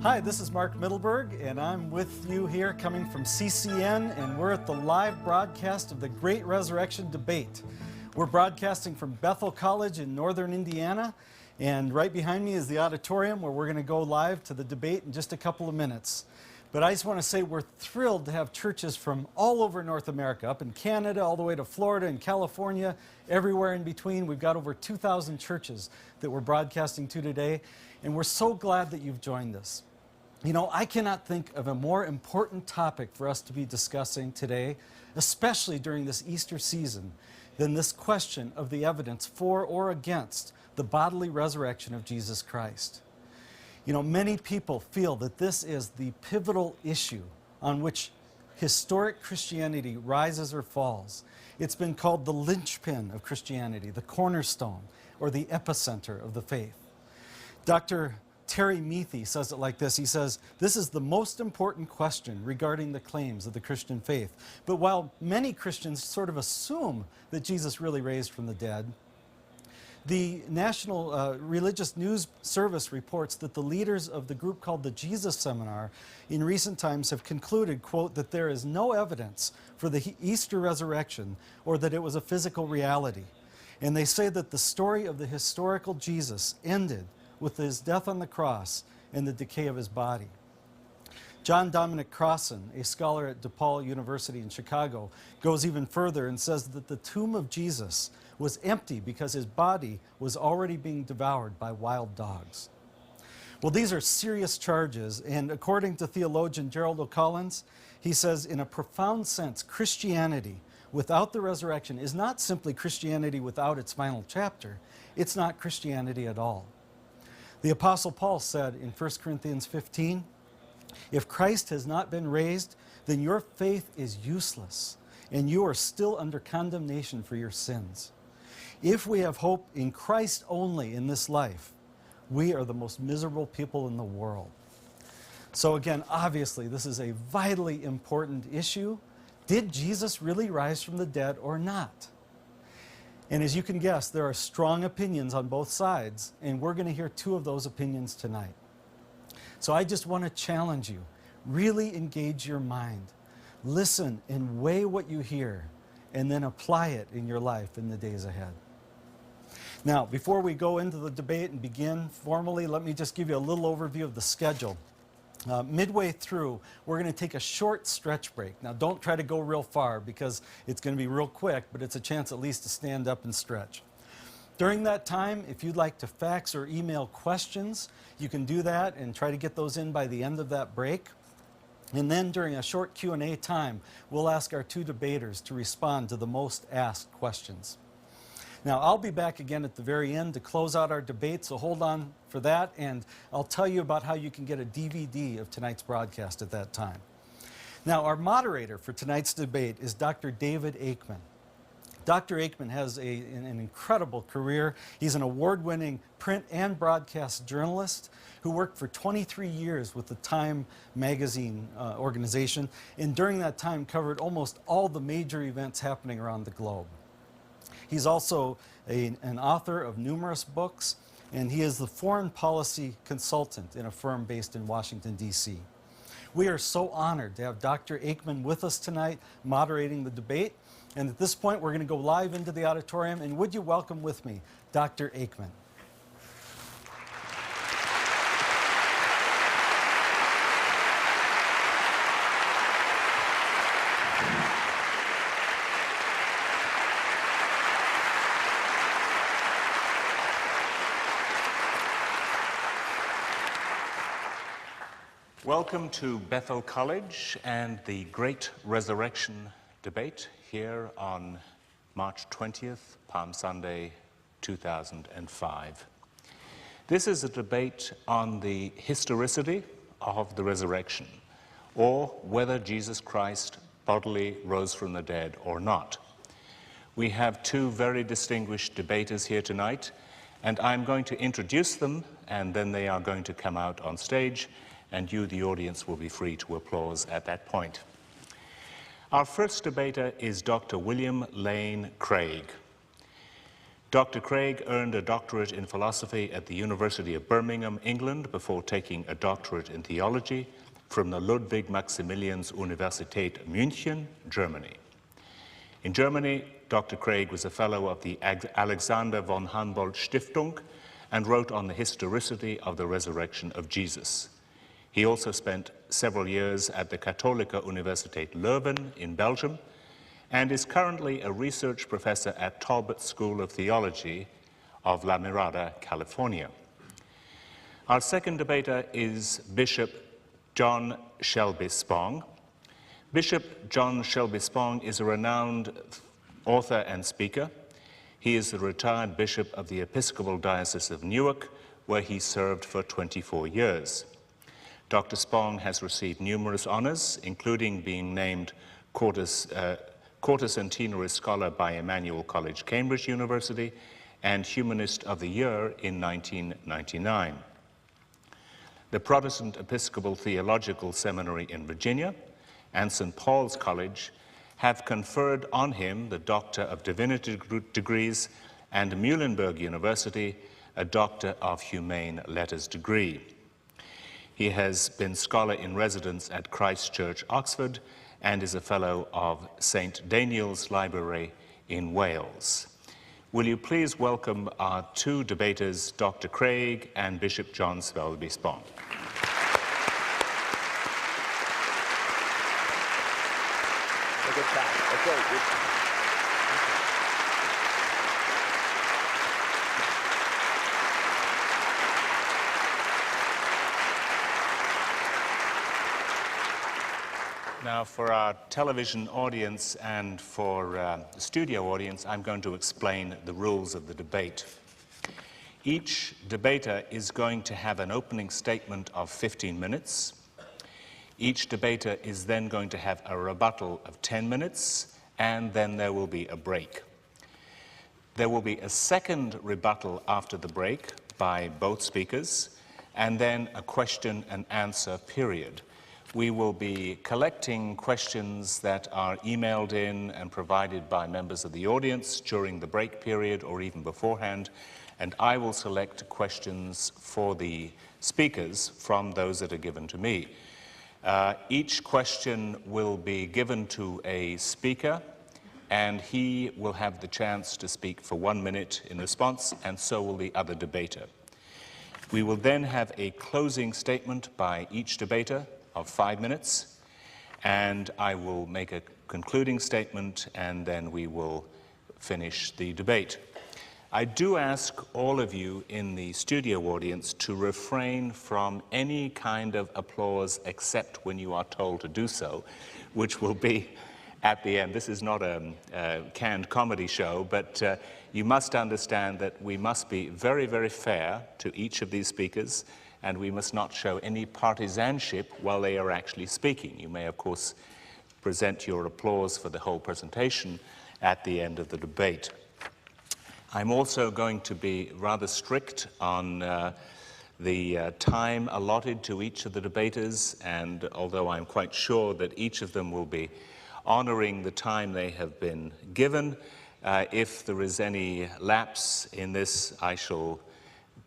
Hi, this is Mark Middleberg, and I'm with you here coming from CCN, and we're at the live broadcast of the Great Resurrection Debate. We're broadcasting from Bethel College in northern Indiana, and right behind me is the auditorium where we're going to go live to the debate in just a couple of minutes. But I just want to say we're thrilled to have churches from all over North America, up in Canada, all the way to Florida and California, everywhere in between. We've got over 2,000 churches that we're broadcasting to today, and we're so glad that you've joined us. You know, I cannot think of a more important topic for us to be discussing today, especially during this Easter season, than this question of the evidence for or against the bodily resurrection of Jesus Christ. You know, many people feel that this is the pivotal issue on which historic Christianity rises or falls. It's been called the linchpin of Christianity, the cornerstone, or the epicenter of the faith. Dr. Terry Meathy says it like this. He says, "This is the most important question regarding the claims of the Christian faith. But while many Christians sort of assume that Jesus really raised from the dead, the National Religious News Service reports that the leaders of the group called the Jesus Seminar in recent times have concluded, quote, that there is no evidence for the Easter resurrection or that it was a physical reality. And they say that the story of the historical Jesus ended with his death on the cross and the decay of his body." John Dominic Crossan, a scholar at DePaul University in Chicago, goes even further and says that the tomb of Jesus was empty because his body was already being devoured by wild dogs. Well, these are serious charges, and according to theologian Gerald O'Collins, he says, in a profound sense, Christianity without the resurrection is not simply Christianity without its final chapter. It's not Christianity at all. The Apostle Paul said in 1 Corinthians 15, "If Christ has not been raised, then your faith is useless, and you are still under condemnation for your sins. If we have hope in Christ only in this life, we are the most miserable people in the world." So again, obviously, this is a vitally important issue. Did Jesus really rise from the dead or not? And as you can guess, there are strong opinions on both sides, and we're going to hear two of those opinions tonight. So I just want to challenge you. Really engage your mind. Listen and weigh what you hear, and then apply it in your life in the days ahead. Now, before we go into the debate and begin formally, let me just give you a little overview of the schedule. Midway through, we're going to take a short stretch break. Now, don't try to go real far because it's going to be real quick, but it's a chance at least to stand up and stretch. During that time, if you'd like to fax or email questions, you can do that and try to get those in by the end of that break. And then during a short Q&A time, we'll ask our two debaters to respond to the most asked questions. Now, I'll be back again at the very end to close out our debate, so hold on for that, and I'll tell you about how you can get a DVD of tonight's broadcast at that time. Now, our moderator for tonight's debate is Dr. David Aikman. Dr. Aikman has an incredible career. He's an award-winning print and broadcast journalist who worked for 23 years with the Time magazine organization, and during that time covered almost all the major events happening around the globe. He's also an author of numerous books, and he is the foreign policy consultant in a firm based in Washington, D.C. We are so honored to have Dr. Aikman with us tonight moderating the debate. And at this point, we're going to go live into the auditorium. And would you welcome with me Dr. Aikman? Welcome to Bethel College and the Great Resurrection Debate here on March 20th, Palm Sunday, 2005. This is a debate on the historicity of the resurrection, or whether Jesus Christ bodily rose from the dead or not. We have two very distinguished debaters here tonight, and I'm going to introduce them, and then they are going to come out on stage, and you, the audience, will be free to applause at that point. Our first debater is Dr. William Lane Craig. Dr. Craig earned a doctorate in philosophy at the University of Birmingham, England, before taking a doctorate in theology from the Ludwig-Maximilians-Universität München, Germany. In Germany, Dr. Craig was a fellow of the Alexander von Humboldt Stiftung and wrote on the historicity of the resurrection of Jesus. He also spent several years at the Katholieke Universiteit Leuven in Belgium and is currently a research professor at Talbot School of Theology of La Mirada, California. Our second debater is Bishop John Shelby Spong. Bishop John Shelby Spong is a renowned author and speaker. He is the retired bishop of the Episcopal Diocese of Newark, where he served for 24 years. Dr. Spong has received numerous honors, including being named Quarter Centenary Scholar by Emmanuel College, Cambridge University, and Humanist of the Year in 1999. The Protestant Episcopal Theological Seminary in Virginia and St. Paul's College have conferred on him the Doctor of Divinity degrees, and Muhlenberg University a Doctor of Humane Letters degree. He has been scholar in residence at Christ Church, Oxford, and is a fellow of St. Daniel's Library in Wales. Will you please welcome our two debaters, Dr. Craig and Bishop John Shelby Spong. Good time. Okay, good. Now, for our television audience and for the studio audience, I'm going to explain the rules of the debate. Each debater is going to have an opening statement of 15 minutes. Each debater is then going to have a rebuttal of 10 minutes, and then there will be a break. There will be a second rebuttal after the break by both speakers, and then a question and answer period. We will be collecting questions that are emailed in and provided by members of the audience during the break period or even beforehand, and I will select questions for the speakers from those that are given to me. Each question will be given to a speaker, and he will have the chance to speak for 1 minute in response, and so will the other debater. We will then have a closing statement by each debater of 5 minutes, and I will make a concluding statement, and then we will finish the debate. I do ask all of you in the studio audience to refrain from any kind of applause except when you are told to do so, which will be at the end. This is not a canned comedy show, but you must understand that we must be very, very fair to each of these speakers, and we must not show any partisanship while they are actually speaking. You may, of course, present your applause for the whole presentation at the end of the debate. I'm also going to be rather strict on the time allotted to each of the debaters, and although I'm quite sure that each of them will be honoring the time they have been given, if there is any lapse in this, I shall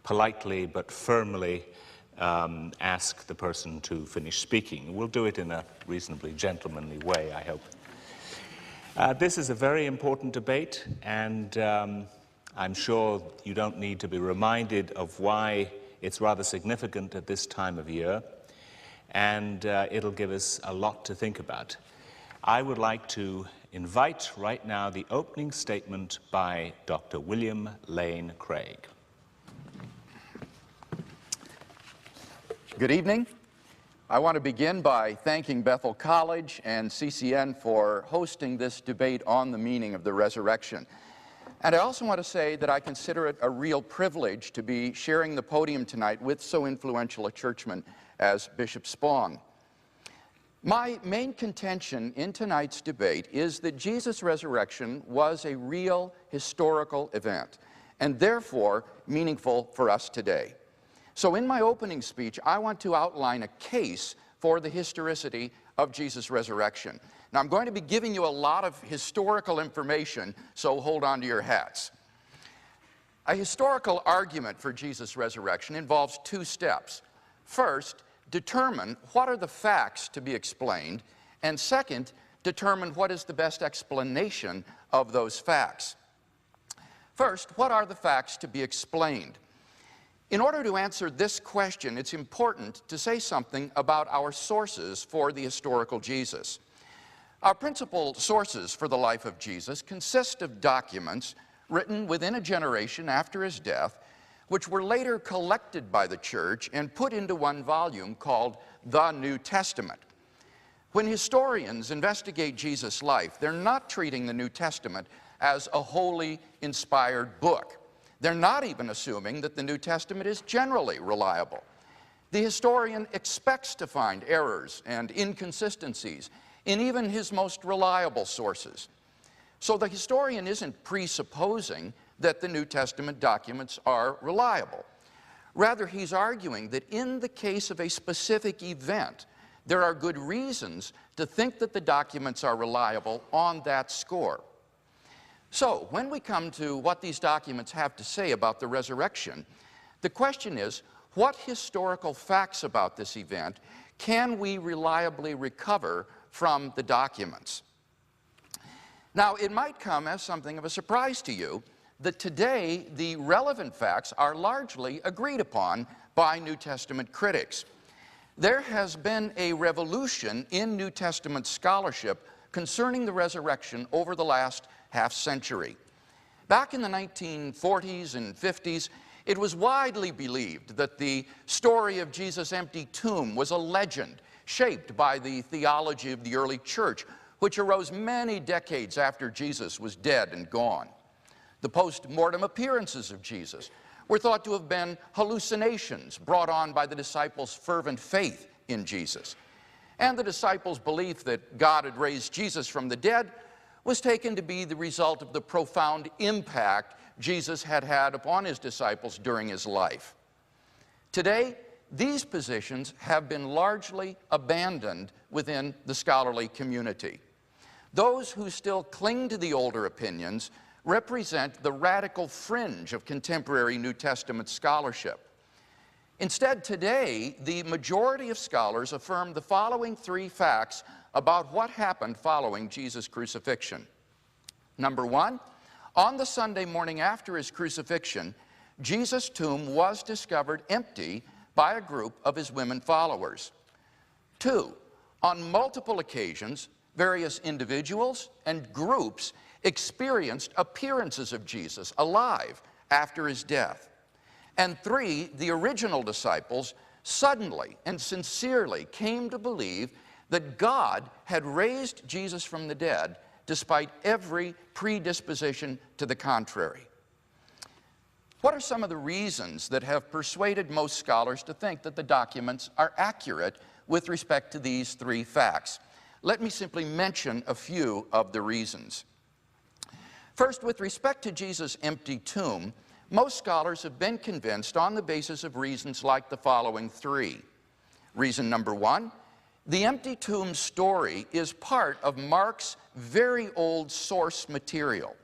politely but firmly ask the person to finish speaking. We'll do it in a reasonably gentlemanly way, I hope. This is a very important debate, and I'm sure you don't need to be reminded of why it's rather significant at this time of year, and it'll give us a lot to think about. I would like to invite right now the opening statement by Dr. William Lane Craig. Good evening. I want to begin by thanking Bethel College and CCN for hosting this debate on the meaning of the resurrection. And I also want to say that I consider it a real privilege to be sharing the podium tonight with so influential a churchman as Bishop Spong. My main contention in tonight's debate is that Jesus' resurrection was a real historical event, and therefore meaningful for us today. So in my opening speech, I want to outline a case for the historicity of Jesus' resurrection. Now, I'm going to be giving you a lot of historical information, so hold on to your hats. A historical argument for Jesus' resurrection involves two steps. First, determine what are the facts to be explained, and second, determine what is the best explanation of those facts. First, what are the facts to be explained? In order to answer this question, it's important to say something about our sources for the historical Jesus. Our principal sources for the life of Jesus consist of documents written within a generation after his death, which were later collected by the church and put into one volume called the New Testament. When historians investigate Jesus' life, they're not treating the New Testament as a wholly inspired book. They're not even assuming that the New Testament is generally reliable. The historian expects to find errors and inconsistencies in even his most reliable sources. So the historian isn't presupposing that the New Testament documents are reliable. Rather, he's arguing that in the case of a specific event, there are good reasons to think that the documents are reliable on that score. So, when we come to what these documents have to say about the resurrection, the question is, what historical facts about this event can we reliably recover from the documents? Now, it might come as something of a surprise to you that today the relevant facts are largely agreed upon by New Testament critics. There has been a revolution in New Testament scholarship concerning the resurrection over the last half-century. Back in the 1940s and 50s, it was widely believed that the story of Jesus' empty tomb was a legend shaped by the theology of the early church, which arose many decades after Jesus was dead and gone. The post-mortem appearances of Jesus were thought to have been hallucinations brought on by the disciples' fervent faith in Jesus. And the disciples' belief that God had raised Jesus from the dead was taken to be the result of the profound impact Jesus had had upon his disciples during his life. Today, these positions have been largely abandoned within the scholarly community. Those who still cling to the older opinions represent the radical fringe of contemporary New Testament scholarship. Instead, today, the majority of scholars affirm the following three facts about what happened following Jesus' crucifixion. Number one, on the Sunday morning after his crucifixion, Jesus' tomb was discovered empty by a group of his women followers. Two, on multiple occasions, various individuals and groups experienced appearances of Jesus alive after his death. And three, the original disciples suddenly and sincerely came to believe that God had raised Jesus from the dead despite every predisposition to the contrary. What are some of the reasons that have persuaded most scholars to think that the documents are accurate with respect to these three facts? Let me simply mention a few of the reasons. First, with respect to Jesus' empty tomb, most scholars have been convinced on the basis of reasons like the following three. Reason number one, the empty tomb story is part of Mark's very old source material.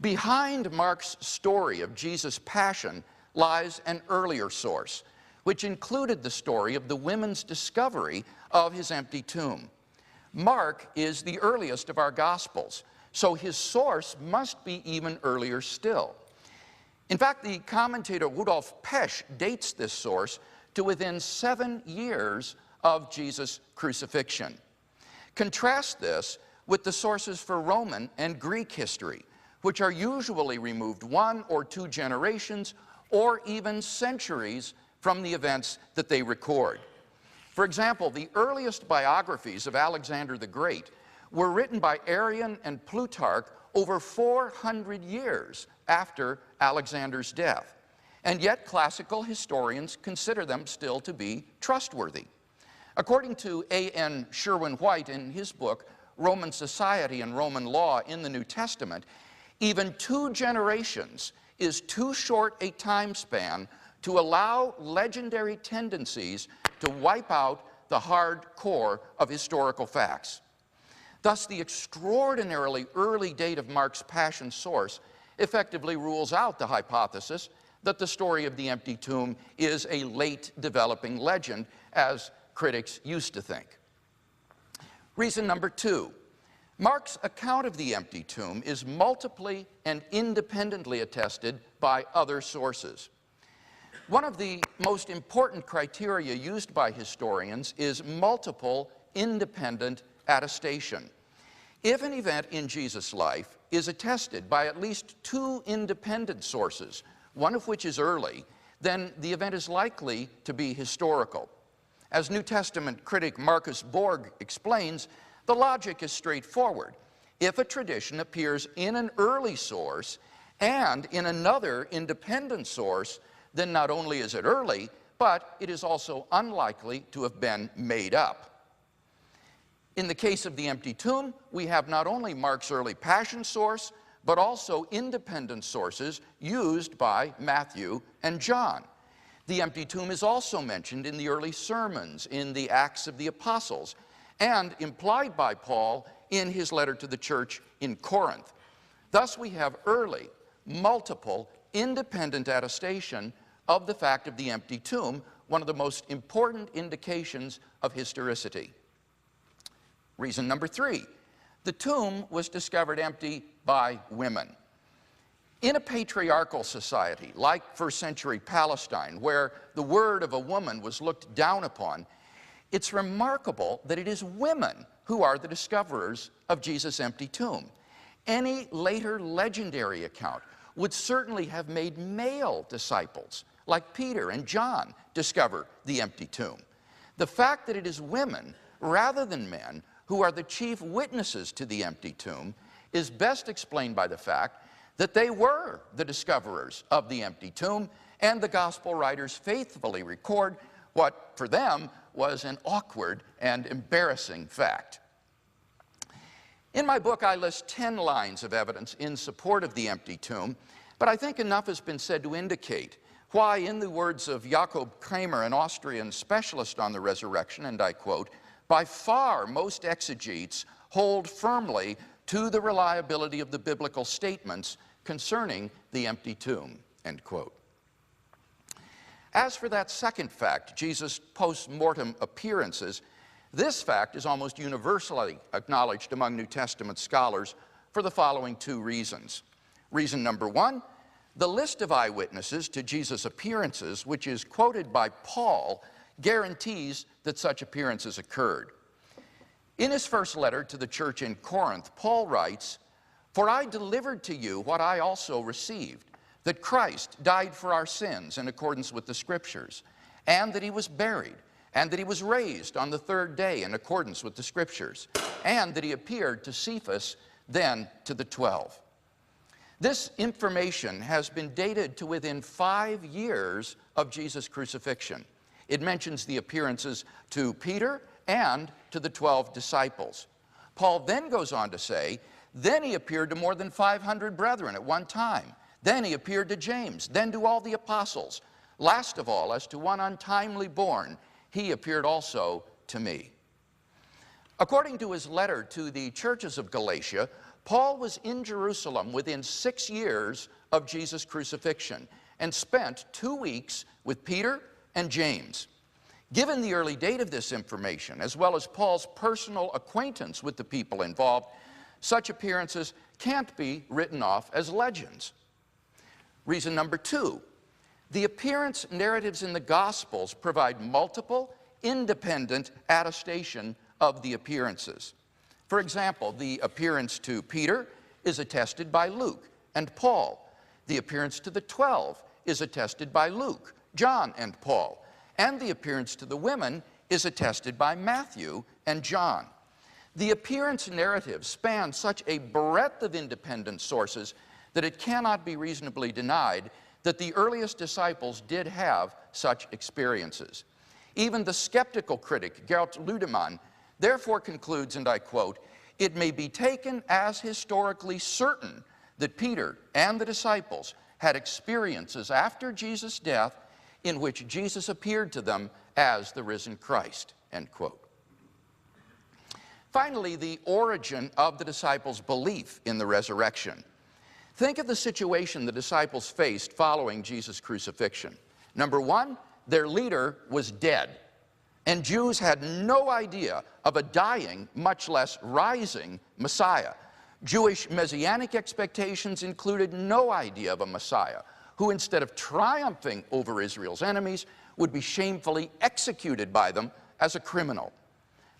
Behind Mark's story of Jesus' passion lies an earlier source, which included the story of the women's discovery of his empty tomb. Mark is the earliest of our Gospels, so his source must be even earlier still. In fact, the commentator Rudolf Pesch dates this source to within 7 years of Jesus' crucifixion. Contrast this with the sources for Roman and Greek history, which are usually removed 1 or 2 generations or even centuries from the events that they record. For example, the earliest biographies of Alexander the Great were written by Arrian and Plutarch over 400 years after Alexander's death, and yet classical historians consider them still to be trustworthy. According to A.N. Sherwin-White in his book, Roman Society and Roman Law in the New Testament, even 2 generations is too short a time span to allow legendary tendencies to wipe out the hard core of historical facts. Thus, the extraordinarily early date of Mark's passion source effectively rules out the hypothesis that the story of the empty tomb is a late developing legend, as critics used to think. Reason number 2, Mark's account of the empty tomb is multiply and independently attested by other sources. One of the most important criteria used by historians is multiple independent attestation. If an event in Jesus' life is attested by at least 2 independent sources, one of which is early, then the event is likely to be historical. As New Testament critic Marcus Borg explains, the logic is straightforward. If a tradition appears in an early source and in another independent source, then not only is it early, but it is also unlikely to have been made up. In the case of the empty tomb, we have not only Mark's early passion source, but also independent sources used by Matthew and John. The empty tomb is also mentioned in the early sermons, in the Acts of the Apostles, and implied by Paul in his letter to the church in Corinth. Thus we have early, multiple, independent attestation of the fact of the empty tomb, one of the most important indications of historicity. Reason number 3, the tomb was discovered empty by women. In a patriarchal society like first century Palestine, where the word of a woman was looked down upon, it's remarkable that it is women who are the discoverers of Jesus' empty tomb. Any later legendary account would certainly have made male disciples, like Peter and John, discover the empty tomb. The fact that it is women, rather than men, who are the chief witnesses to the empty tomb is best explained by the fact that they were the discoverers of the empty tomb, and the gospel writers faithfully record what for them was an awkward and embarrassing fact. In my book, I list 10 lines of evidence in support of the empty tomb, but I think enough has been said to indicate why, in the words of Jakob Kramer, an Austrian specialist on the resurrection, and I quote, "By far most exegetes hold firmly to the reliability of the biblical statements concerning the empty tomb," end quote. As for that second fact, Jesus' post-mortem appearances, this fact is almost universally acknowledged among New Testament scholars for the following 2 reasons. Reason number 1, the list of eyewitnesses to Jesus' appearances, which is quoted by Paul, guarantees that such appearances occurred. In his first letter to the church in Corinth, Paul writes, "For I delivered to you what I also received, that Christ died for our sins in accordance with the Scriptures, and that he was buried, and that he was raised on the 3rd day in accordance with the Scriptures, and that he appeared to Cephas, then to the 12. This information has been dated to within 5 years of Jesus' crucifixion. It mentions the appearances to Peter and to the 12 disciples. Paul then goes on to say, then he appeared to more than 500 brethren at one time. Then he appeared to James, then to all the apostles. Last of all, as to one untimely born, he appeared also to me." According to his letter to the churches of Galatia, Paul was in Jerusalem within 6 years of Jesus' crucifixion and spent 2 weeks with Peter and James. Given the early date of this information, as well as Paul's personal acquaintance with the people involved, such appearances can't be written off as legends. Reason number 2, the appearance narratives in the Gospels provide multiple, independent attestation of the appearances. For example, the appearance to Peter is attested by Luke and Paul. The appearance to the 12 is attested by Luke, John, and Paul. And the appearance to the women is attested by Matthew and John. The appearance narratives span such a breadth of independent sources that it cannot be reasonably denied that the earliest disciples did have such experiences. Even the skeptical critic Gert Ludemann therefore concludes, and I quote, "It may be taken as historically certain that Peter and the disciples had experiences after Jesus' death in which Jesus appeared to them as the risen Christ," end quote. Finally, the origin of the disciples' belief in the resurrection. Think of the situation the disciples faced following Jesus' crucifixion. Number one, their leader was dead, and Jews had no idea of a dying, much less rising, Messiah. Jewish messianic expectations included no idea of a Messiah who, instead of triumphing over Israel's enemies, would be shamefully executed by them as a criminal.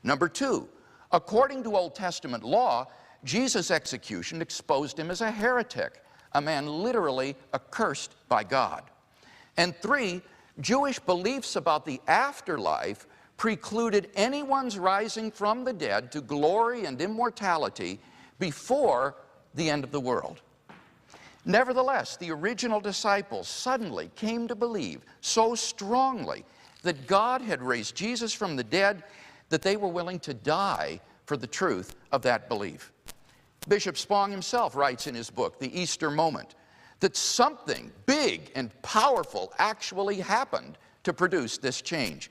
Number two, according to Old Testament law, Jesus' execution exposed him as a heretic, a man literally accursed by God. And three, Jewish beliefs about the afterlife precluded anyone's rising from the dead to glory and immortality before the end of the world. Nevertheless, the original disciples suddenly came to believe so strongly that God had raised Jesus from the dead that they were willing to die for the truth of that belief. Bishop Spong himself writes in his book, The Easter Moment, that something big and powerful actually happened to produce this change.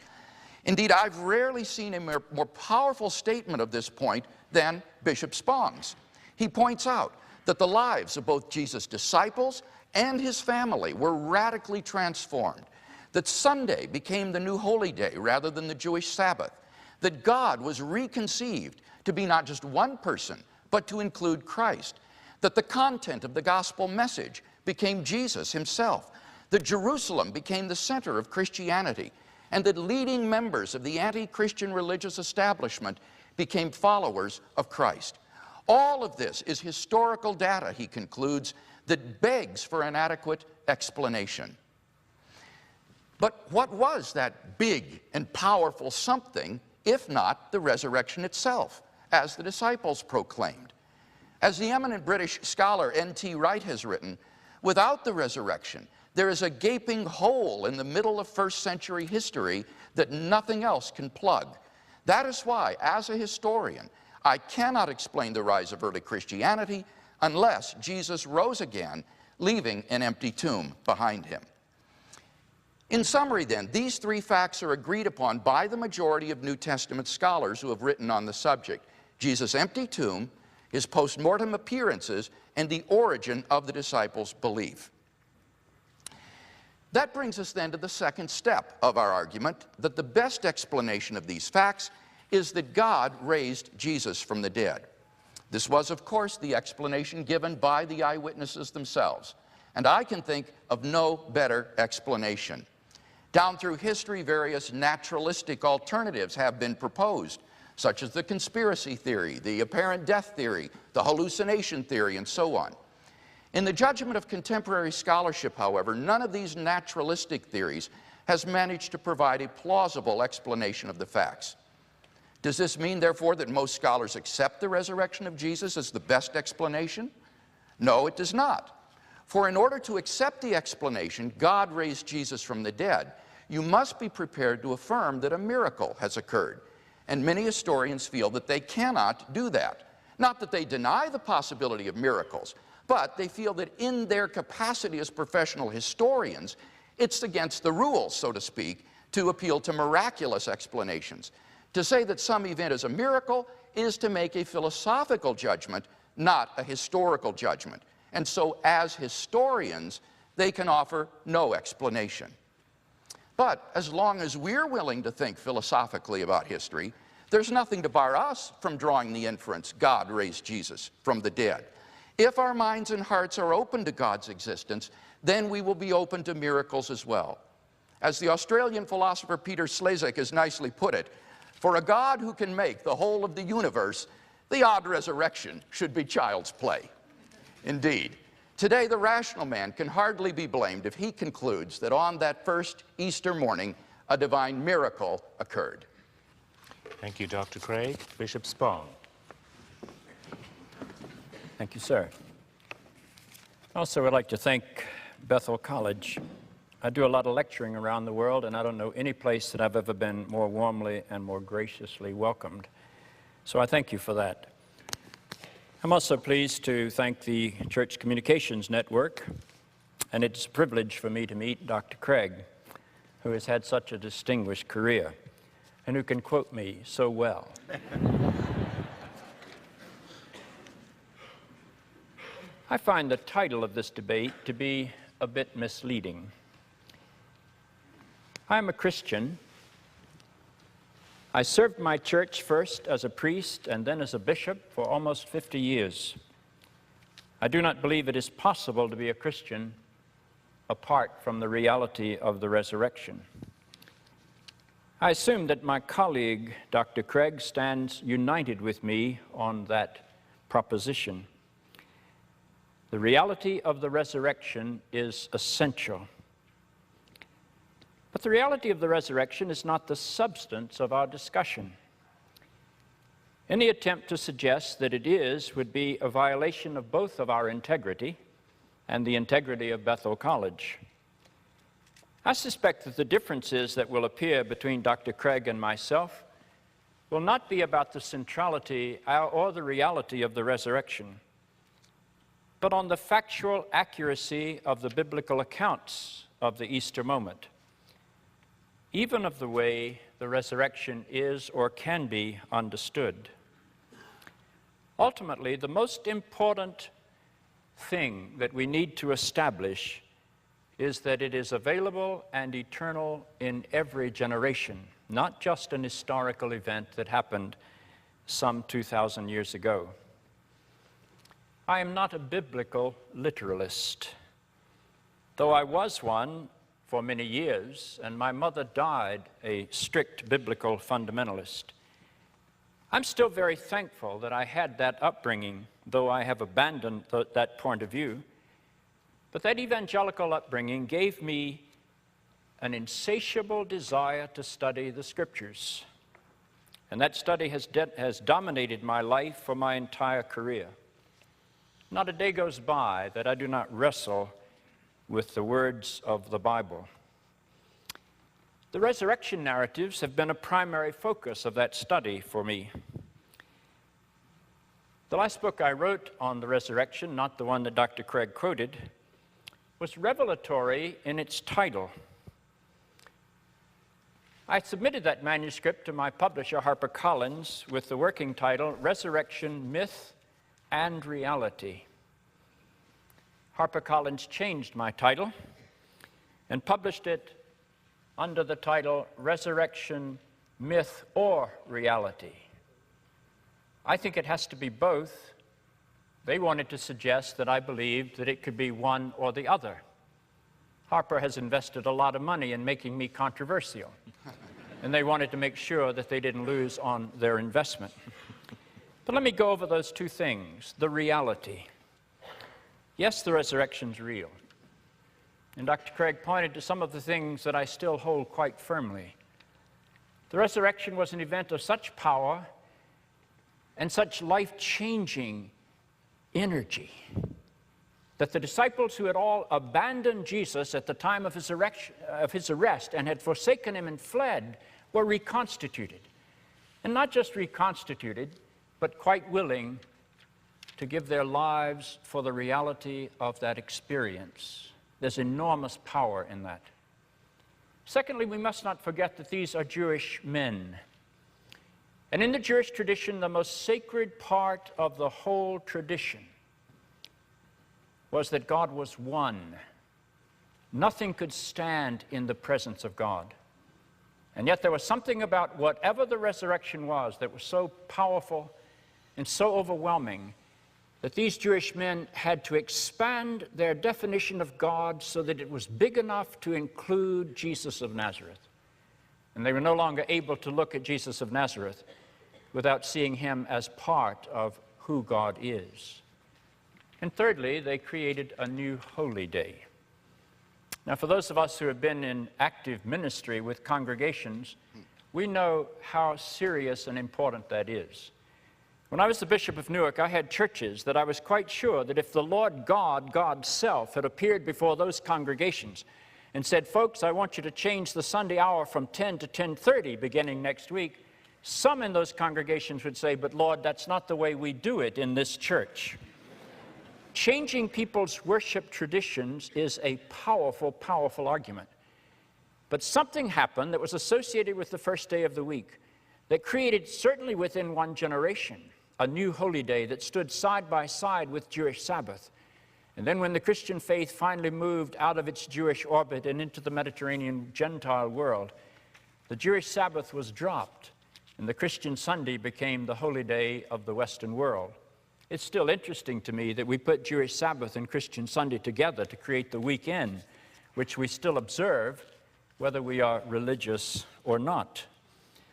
Indeed, I've rarely seen a more powerful statement of this point than Bishop Spong's. He points out that the lives of both Jesus' disciples and his family were radically transformed, that Sunday became the new holy day rather than the Jewish Sabbath, that God was reconceived to be not just one person, but to include Christ, that the content of the gospel message became Jesus himself, that Jerusalem became the center of Christianity, and that leading members of the anti-Christian religious establishment became followers of Christ. All of this is historical data, he concludes, that begs for an adequate explanation. But what was that big and powerful something, if not the resurrection itself, as the disciples proclaimed? As the eminent British scholar N.T. Wright has written, without the resurrection, there is a gaping hole in the middle of first century history that nothing else can plug. That is why, as a historian, I cannot explain the rise of early Christianity unless Jesus rose again, leaving an empty tomb behind him. In summary, then, these three facts are agreed upon by the majority of New Testament scholars who have written on the subject: Jesus' empty tomb, his post-mortem appearances, and the origin of the disciples' belief. That brings us then to the second step of our argument, that the best explanation of these facts is that God raised Jesus from the dead. This was, of course, the explanation given by the eyewitnesses themselves, and I can think of no better explanation. Down through history, various naturalistic alternatives have been proposed, such as the conspiracy theory, the apparent death theory, the hallucination theory, and so on. In the judgment of contemporary scholarship, however, none of these naturalistic theories has managed to provide a plausible explanation of the facts. Does this mean, therefore, that most scholars accept the resurrection of Jesus as the best explanation? No, it does not. For in order to accept the explanation, God raised Jesus from the dead, you must be prepared to affirm that a miracle has occurred. And many historians feel that they cannot do that. Not that they deny the possibility of miracles, but they feel that in their capacity as professional historians, it's against the rules, so to speak, to appeal to miraculous explanations. To say that some event is a miracle is to make a philosophical judgment, not a historical judgment. And so, as historians, they can offer no explanation. But as long as we're willing to think philosophically about history, there's nothing to bar us from drawing the inference God raised Jesus from the dead. If our minds and hearts are open to God's existence, then we will be open to miracles as well. As the Australian philosopher Peter Slezak has nicely put it, for a God who can make the whole of the universe, the odd resurrection should be child's play. Indeed, today the rational man can hardly be blamed if he concludes that on that first Easter morning, a divine miracle occurred. Thank you, Dr. Craig. Bishop Spong. Thank you, sir. Also, I would like to thank Bethel College. I do a lot of lecturing around the world, and I don't know any place that I've ever been more warmly and more graciously welcomed. So I thank you for that. I'm also pleased to thank the Church Communications Network, and it's a privilege for me to meet Dr. Craig, who has had such a distinguished career and who can quote me so well. I find the title of this debate to be a bit misleading. I'm a Christian. I served my church first as a priest and then as a bishop for almost 50 years. I do not believe it is possible to be a Christian apart from the reality of the resurrection. I assume that my colleague, Dr. Craig, stands united with me on that proposition. The reality of the resurrection is essential. But the reality of the resurrection is not the substance of our discussion. Any attempt to suggest that it is would be a violation of both of our integrity and the integrity of Bethel College. I suspect that the differences that will appear between Dr. Craig and myself will not be about the centrality or the reality of the resurrection, but on the factual accuracy of the biblical accounts of the Easter moment, even of the way the resurrection is or can be understood. Ultimately, the most important thing that we need to establish is that it is available and eternal in every generation, not just an historical event that happened some 2,000 years ago. I am not a biblical literalist, though I was one for many years, and my mother died a strict biblical fundamentalist. I'm still very thankful that I had that upbringing, though I have abandoned that point of view. But that evangelical upbringing gave me an insatiable desire to study the Scriptures. And that study has dominated my life for my entire career. Not a day goes by that I do not wrestle with the words of the Bible. The resurrection narratives have been a primary focus of that study for me. The last book I wrote on the resurrection, not the one that Dr. Craig quoted, was revelatory in its title. I submitted that manuscript to my publisher, HarperCollins, with the working title, Resurrection, Myth and Reality. HarperCollins changed my title and published it under the title Resurrection, Myth or Reality. I think it has to be both. They wanted to suggest that I believed that it could be one or the other. Harper has invested a lot of money in making me controversial, and they wanted to make sure that they didn't lose on their investment. But let me go over those two things. The reality. Yes, the resurrection's real. And Dr. Craig pointed to some of the things that I still hold quite firmly. The resurrection was an event of such power and such life-changing energy that the disciples who had all abandoned Jesus at the time of his arrest and had forsaken him and fled were reconstituted. And not just reconstituted, but quite willing to give their lives for the reality of that experience. There's enormous power in that. Secondly, we must not forget that these are Jewish men. And in the Jewish tradition, the most sacred part of the whole tradition was that God was one. Nothing could stand in the presence of God. And yet there was something about whatever the resurrection was that was so powerful and so overwhelming that these Jewish men had to expand their definition of God so that it was big enough to include Jesus of Nazareth. And they were no longer able to look at Jesus of Nazareth without seeing him as part of who God is. And thirdly, they created a new holy day. Now, for those of us who have been in active ministry with congregations, we know how serious and important that is. When I was the Bishop of Newark, I had churches that I was quite sure that if the Lord God, God's self, had appeared before those congregations and said, folks, I want you to change the Sunday hour from 10 to 10:30 beginning next week, some in those congregations would say, but Lord, that's not the way we do it in this church. Changing people's worship traditions is a powerful, powerful argument. But something happened that was associated with the first day of the week that created, certainly within one generation, a new holy day that stood side by side with Jewish Sabbath. And then when the Christian faith finally moved out of its Jewish orbit and into the Mediterranean Gentile world, the Jewish Sabbath was dropped, and the Christian Sunday became the holy day of the Western world. It's still interesting to me that we put Jewish Sabbath and Christian Sunday together to create the weekend, which we still observe whether we are religious or not.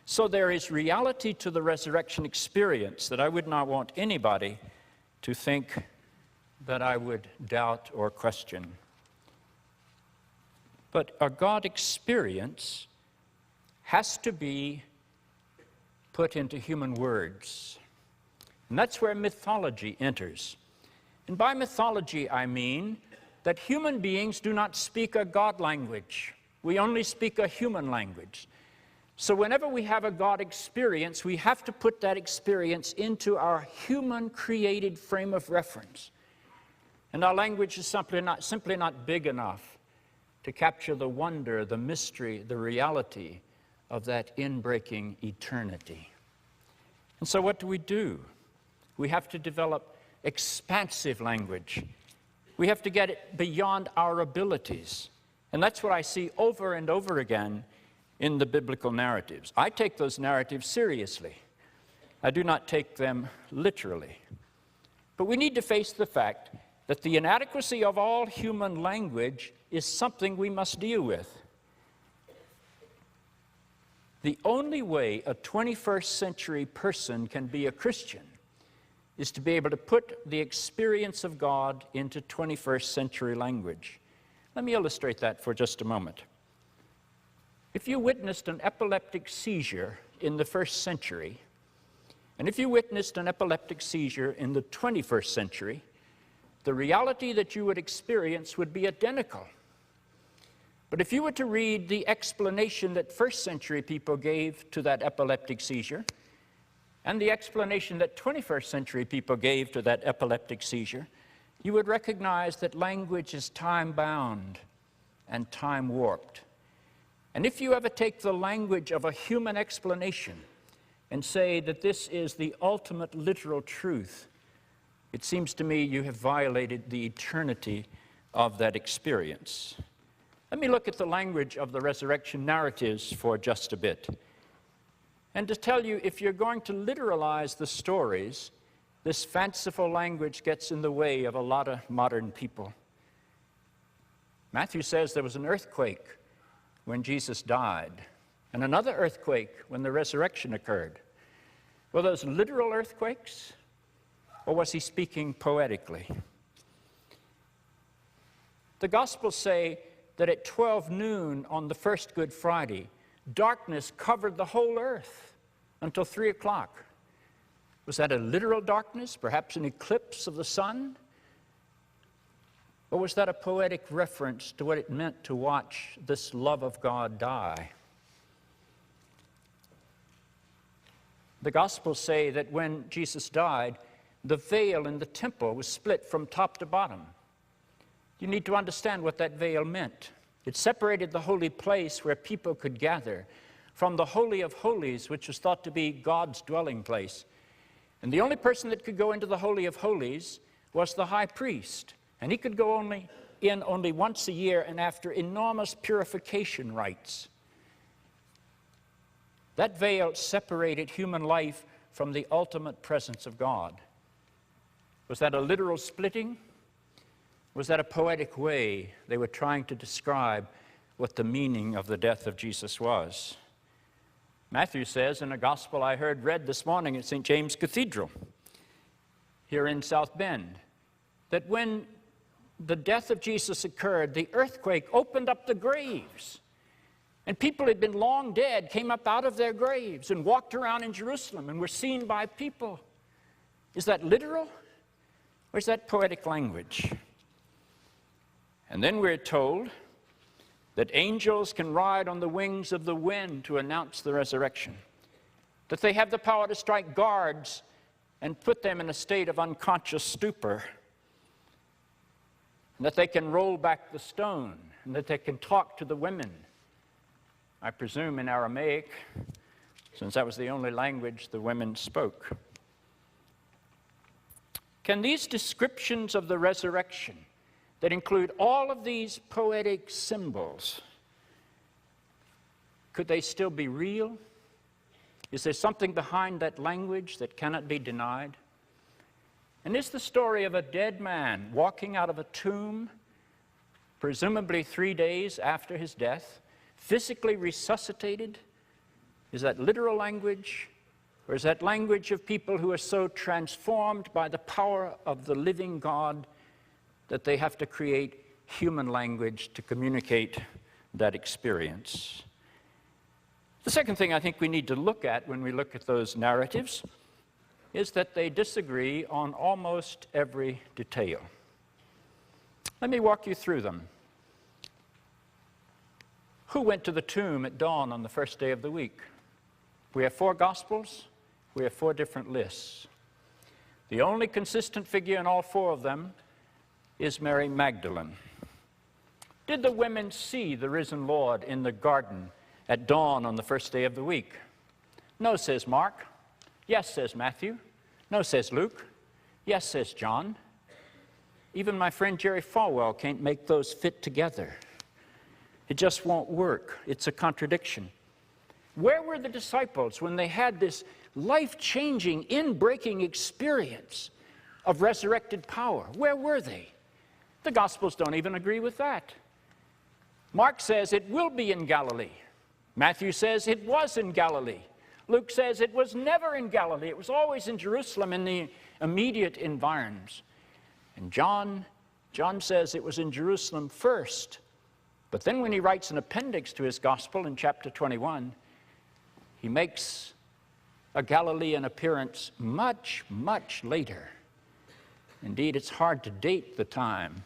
So there is reality to the resurrection experience that I would not want anybody to think that I would doubt or question. But a God experience has to be put into human words. And that's where mythology enters. And by mythology, I mean that human beings do not speak a God language. We only speak a human language. So whenever we have a God experience, we have to put that experience into our human created frame of reference. And our language is simply not big enough to capture the wonder, the mystery, the reality of that inbreaking eternity. And so what do? We have to develop expansive language. We have to get it beyond our abilities. And that's what I see over and over again in the biblical narratives. I take those narratives seriously. I do not take them literally. But we need to face the fact that the inadequacy of all human language is something we must deal with. The only way a 21st century person can be a Christian is to be able to put the experience of God into 21st century language. Let me illustrate that for just a moment. If you witnessed an epileptic seizure in the 1st century, and if you witnessed an epileptic seizure in the 21st century, the reality that you would experience would be identical. But if you were to read the explanation that 1st century people gave to that epileptic seizure, and the explanation that 21st century people gave to that epileptic seizure, you would recognize that language is time-bound and time-warped. And if you ever take the language of a human explanation and say that this is the ultimate literal truth, it seems to me you have violated the eternity of that experience. Let me look at the language of the resurrection narratives for just a bit. And to tell you, if you're going to literalize the stories, this fanciful language gets in the way of a lot of modern people. Matthew says there was an earthquake when Jesus died, and another earthquake when the resurrection occurred. Were those literal earthquakes, or was he speaking poetically? The Gospels say that at 12 noon on the first Good Friday, darkness covered the whole earth until 3 o'clock. Was that a literal darkness, perhaps an eclipse of the sun? Or was that a poetic reference to what it meant to watch this love of God die? The Gospels say that when Jesus died, the veil in the temple was split from top to bottom. You need to understand what that veil meant. It separated the holy place where people could gather from the Holy of Holies, which was thought to be God's dwelling place. And the only person that could go into the Holy of Holies was the high priest. And he could go only once a year and after enormous purification rites. That veil separated human life from the ultimate presence of God. Was that a literal splitting? Was that a poetic way they were trying to describe what the meaning of the death of Jesus was? Matthew says in a gospel I heard read this morning at St. James Cathedral here in South Bend, that when the death of Jesus occurred, the earthquake opened up the graves. And people who had been long dead came up out of their graves and walked around in Jerusalem and were seen by people. Is that literal? Or is that poetic language? And then we're told that angels can ride on the wings of the wind to announce the resurrection, that they have the power to strike guards and put them in a state of unconscious stupor, and that they can roll back the stone, and that they can talk to the women, I presume in Aramaic, since that was the only language the women spoke. Can these descriptions of the resurrection that include all of these poetic symbols, could they still be real? Is there something behind that language that cannot be denied? And is the story of a dead man walking out of a tomb, presumably 3 days after his death, physically resuscitated? Is that literal language? Or is that language of people who are so transformed by the power of the living God that they have to create human language to communicate that experience? The second thing I think we need to look at when we look at those narratives is that they disagree on almost every detail. Let me walk you through them. Who went to the tomb at dawn on the first day of the week? We have 4 Gospels. We have 4 different lists. The only consistent figure in all 4 of them is Mary Magdalene. Did the women see the risen Lord in the garden at dawn on the first day of the week? No, says Mark. Yes, says Matthew. No, says Luke. Yes, says John. Even my friend Jerry Falwell can't make those fit together. It just won't work. It's a contradiction. Where were the disciples when they had this life-changing, in-breaking experience of resurrected power? Where were they? The Gospels don't even agree with that. Mark says it will be in Galilee. Matthew says it was in Galilee. Luke says it was never in Galilee. It was always in Jerusalem in the immediate environs. And John says it was in Jerusalem first. But then when he writes an appendix to his gospel in chapter 21, he makes a Galilean appearance much, much later. Indeed, it's hard to date the time,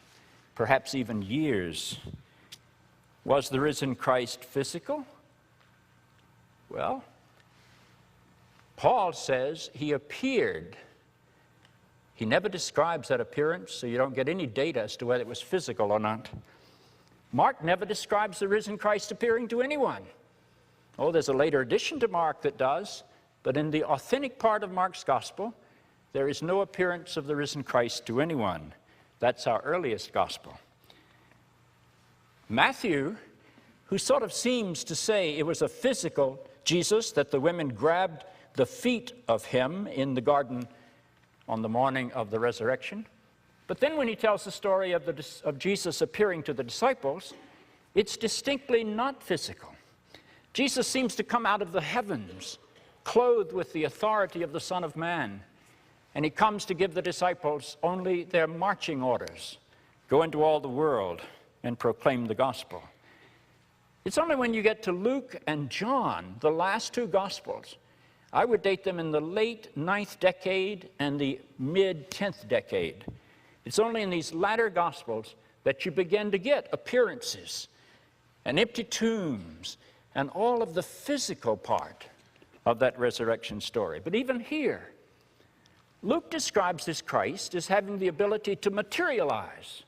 perhaps even years. Was the risen Christ physical? Well, Paul says he appeared. He never describes that appearance, so you don't get any data as to whether it was physical or not. Mark never describes the risen Christ appearing to anyone. Oh, there's a later addition to Mark that does, but in the authentic part of Mark's gospel, there is no appearance of the risen Christ to anyone. That's our earliest gospel. Matthew, who sort of seems to say it was a physical Jesus, that the women grabbed the feet of him in the garden on the morning of the resurrection. But then when he tells the story of Jesus appearing to the disciples, it's distinctly not physical. Jesus seems to come out of the heavens, clothed with the authority of the Son of Man. And he comes to give the disciples only their marching orders. Go into all the world and proclaim the gospel. It's only when you get to Luke and John, the last 2 Gospels, I would date them in the late 9th decade and the mid-10th decade. It's only in these latter Gospels that you begin to get appearances and empty tombs and all of the physical part of that resurrection story. But even here, Luke describes this Christ as having the ability to materialize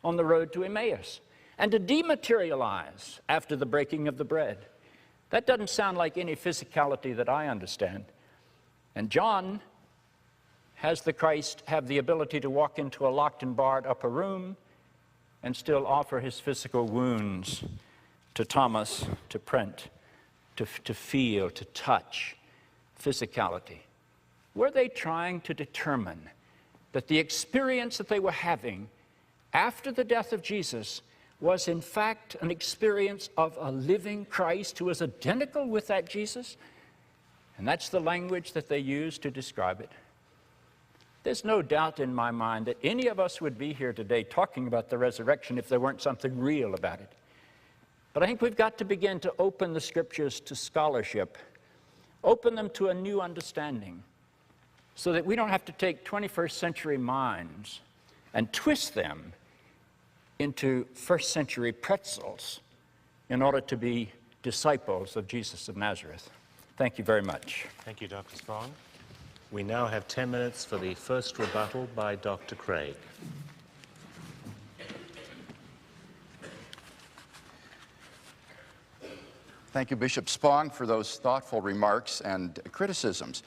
on the road to Emmaus and to dematerialize after the breaking of the bread. That doesn't sound like any physicality that I understand. And John has the Christ have the ability to walk into a locked and barred upper room and still offer his physical wounds to Thomas to print, to feel, to touch, physicality. Were they trying to determine that the experience that they were having after the death of Jesus was in fact an experience of a living Christ who was identical with that Jesus? And that's the language that they used to describe it. There's no doubt in my mind that any of us would be here today talking about the resurrection if there weren't something real about it. But I think we've got to begin to open the Scriptures to scholarship, open them to a new understanding, so that we don't have to take 21st century minds and twist them into first century pretzels in order to be disciples of Jesus of Nazareth. Thank you very much. Thank you, Dr. Spong. We now have 10 minutes for the first rebuttal by Dr. Craig. Thank you, Bishop Spong, for those thoughtful remarks and criticisms.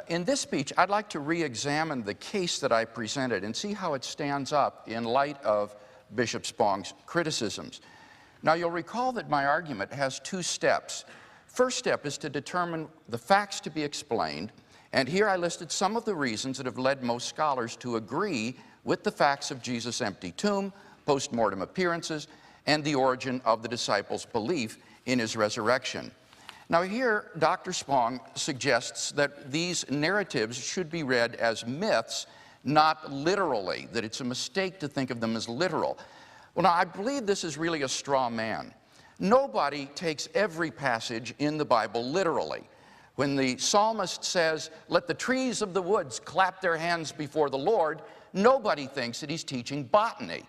In this speech, I'd like to re-examine the case that I presented and see how it stands up in light of Bishop Spong's criticisms. Now, you'll recall that my argument has two steps. First step is to determine the facts to be explained, and here I listed some of the reasons that have led most scholars to agree with the facts of Jesus' empty tomb, post-mortem appearances, and the origin of the disciples' belief in his resurrection. Now here, Dr. Spong suggests that these narratives should be read as myths, not literally, that it's a mistake to think of them as literal. Well, now, I believe this is really a straw man. Nobody takes every passage in the Bible literally. When the psalmist says, "Let the trees of the woods clap their hands before the Lord," nobody thinks that he's teaching botany.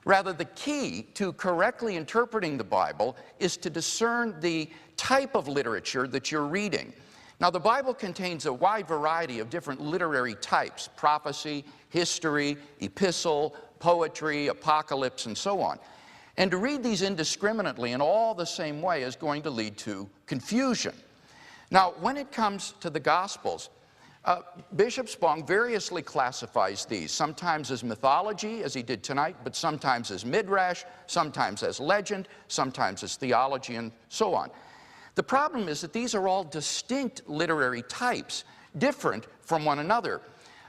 Rather, the key to correctly interpreting the Bible is to discern the type of literature that you're reading. Now, the Bible contains a wide variety of different literary types: prophecy, history, epistle, poetry, apocalypse, and so on. And to read these indiscriminately in all the same way is going to lead to confusion. Now, when it comes to the Gospels, Bishop Spong variously classifies these, sometimes as mythology, as he did tonight, but sometimes as midrash, sometimes as legend, sometimes as theology, and so on. The problem is that these are all distinct literary types, different from one another.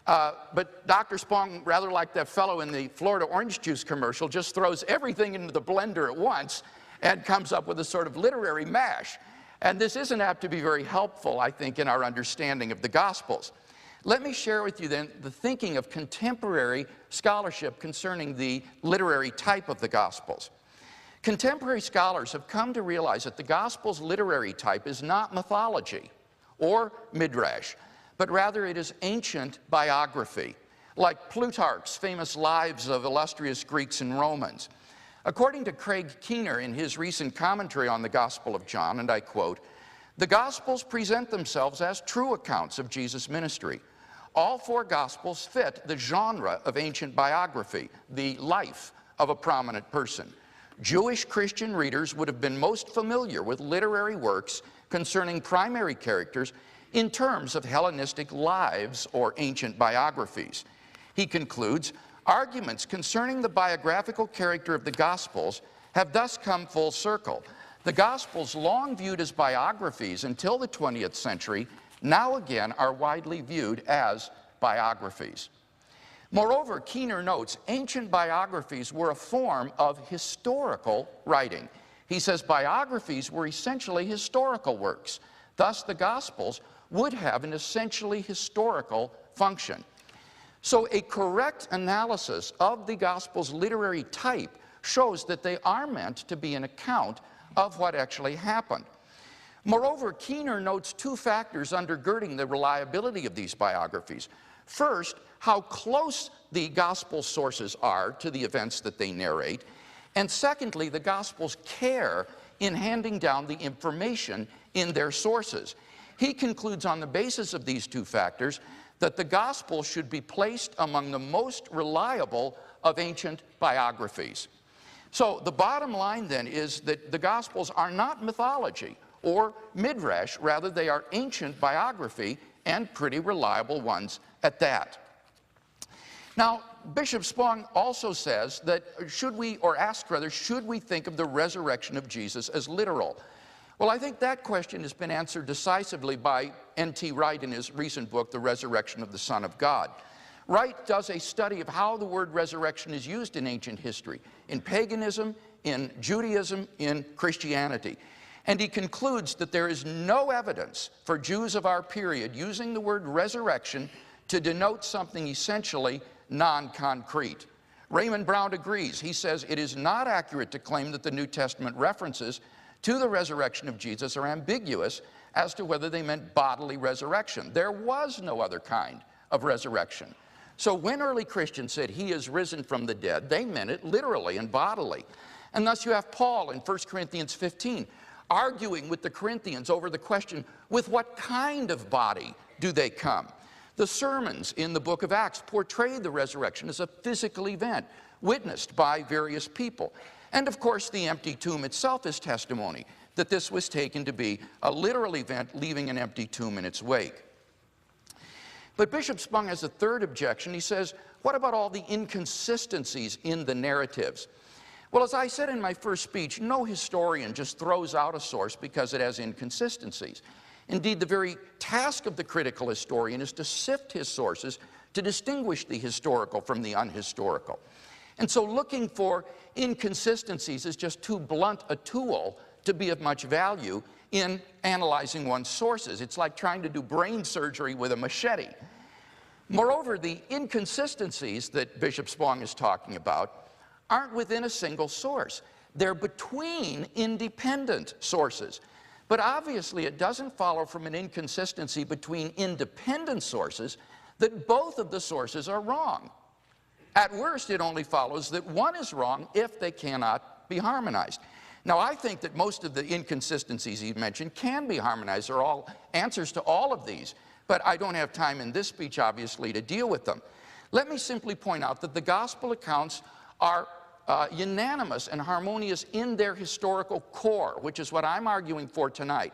But Dr. Spong, rather like that fellow in the Florida orange juice commercial, just throws everything into the blender at once and comes up with a sort of literary mash. And this isn't apt to be very helpful, I think, in our understanding of the Gospels. Let me share with you then the thinking of contemporary scholarship concerning the literary type of the Gospels. Contemporary scholars have come to realize that the Gospel's literary type is not mythology or midrash, but rather it is ancient biography, like Plutarch's famous lives of illustrious Greeks and Romans. According to Craig Keener in his recent commentary on the Gospel of John, and I quote, "The Gospels present themselves as true accounts of Jesus' ministry. All four Gospels fit the genre of ancient biography, the life of a prominent person. Jewish Christian readers would have been most familiar with literary works concerning primary characters in terms of Hellenistic lives or ancient biographies." He concludes, "Arguments concerning the biographical character of the Gospels have thus come full circle. The Gospels, long viewed as biographies until the 20th century, now again are widely viewed as biographies." Moreover, Keener notes, ancient biographies were a form of historical writing. He says biographies were essentially historical works. Thus, the Gospels would have an essentially historical function. So a correct analysis of the Gospel's literary type shows that they are meant to be an account of what actually happened. Moreover, Keener notes two factors undergirding the reliability of these biographies. First, how close the Gospel sources are to the events that they narrate, and secondly, the Gospel's care in handing down the information in their sources. He concludes on the basis of these two factors that the Gospel should be placed among the most reliable of ancient biographies. So the bottom line then is that the Gospels are not mythology or midrash, rather they are ancient biography and pretty reliable ones at that. Now, Bishop Spong also says that should we think of the resurrection of Jesus as literal? Well, I think that question has been answered decisively by N.T. Wright in his recent book, The Resurrection of the Son of God. Wright does a study of how the word resurrection is used in ancient history, in paganism, in Judaism, in Christianity. And he concludes that there is no evidence for Jews of our period using the word resurrection to denote something essentially non-concrete. Raymond Brown agrees. He says it is not accurate to claim that the New Testament references to the resurrection of Jesus are ambiguous as to whether they meant bodily resurrection. There was no other kind of resurrection. So when early Christians said he is risen from the dead, they meant it literally and bodily. And thus you have Paul in 1 Corinthians 15 arguing with the Corinthians over the question, with what kind of body do they come? The sermons in the book of Acts portrayed the resurrection as a physical event witnessed by various people. And of course, the empty tomb itself is testimony that this was taken to be a literal event, leaving an empty tomb in its wake. But Bishop Spong has a third objection. He says, what about all the inconsistencies in the narratives? Well, as I said in my first speech, no historian just throws out a source because it has inconsistencies. Indeed, the very task of the critical historian is to sift his sources to distinguish the historical from the unhistorical. And so looking for inconsistencies is just too blunt a tool to be of much value in analyzing one's sources. It's like trying to do brain surgery with a machete. Moreover, the inconsistencies that Bishop Spong is talking about aren't within a single source. They're between independent sources. But obviously, it doesn't follow from an inconsistency between independent sources that both of the sources are wrong. At worst, it only follows that one is wrong if they cannot be harmonized. Now, I think that most of the inconsistencies he mentioned can be harmonized. There are all answers to all of these, but I don't have time in this speech, obviously, to deal with them. Let me simply point out that the gospel accounts are unanimous and harmonious in their historical core, which is what I'm arguing for tonight.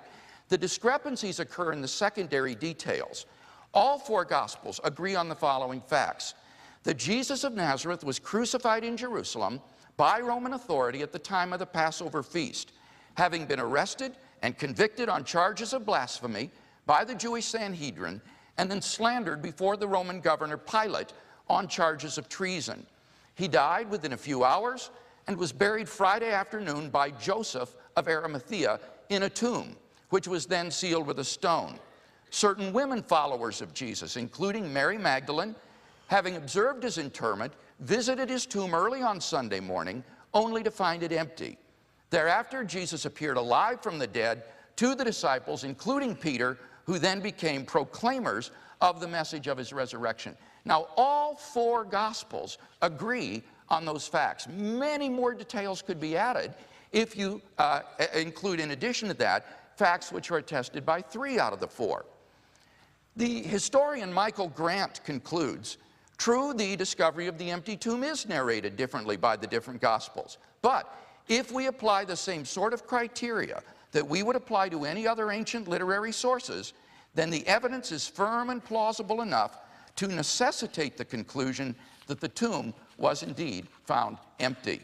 The discrepancies occur in the secondary details. All four gospels agree on the following facts: that Jesus of Nazareth was crucified in Jerusalem by Roman authority at the time of the Passover feast, having been arrested and convicted on charges of blasphemy by the Jewish Sanhedrin, and then slandered before the Roman governor Pilate on charges of treason. He died within a few hours and was buried Friday afternoon by Joseph of Arimathea in a tomb, which was then sealed with a stone. Certain women followers of Jesus, including Mary Magdalene, having observed his interment, visited his tomb early on Sunday morning, only to find it empty. Thereafter, Jesus appeared alive from the dead to the disciples, including Peter, who then became proclaimers of the message of his resurrection. Now, all four Gospels agree on those facts. Many more details could be added if you include, in addition to that, facts which are attested by 3 out of the 4. The historian Michael Grant concludes, true, the discovery of the empty tomb is narrated differently by the different Gospels. But if we apply the same sort of criteria that we would apply to any other ancient literary sources, then the evidence is firm and plausible enough to necessitate the conclusion that the tomb was indeed found empty.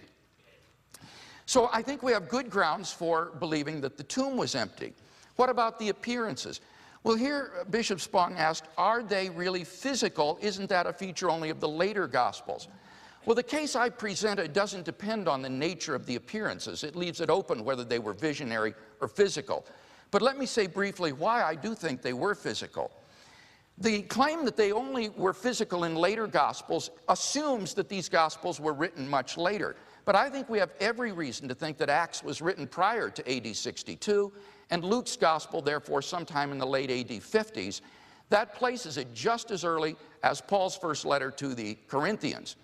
So I think we have good grounds for believing that the tomb was empty. What about the appearances? Well, here Bishop Spong asked, are they really physical? Isn't that a feature only of the later Gospels? Well, the case I presented doesn't depend on the nature of the appearances. It leaves it open whether they were visionary or physical. But let me say briefly why I do think they were physical. The claim that they only were physical in later Gospels assumes that these Gospels were written much later. But I think we have every reason to think that Acts was written prior to AD 62, and Luke's Gospel, therefore, sometime in the late AD 50s. That places it just as early as Paul's first letter to the Corinthians.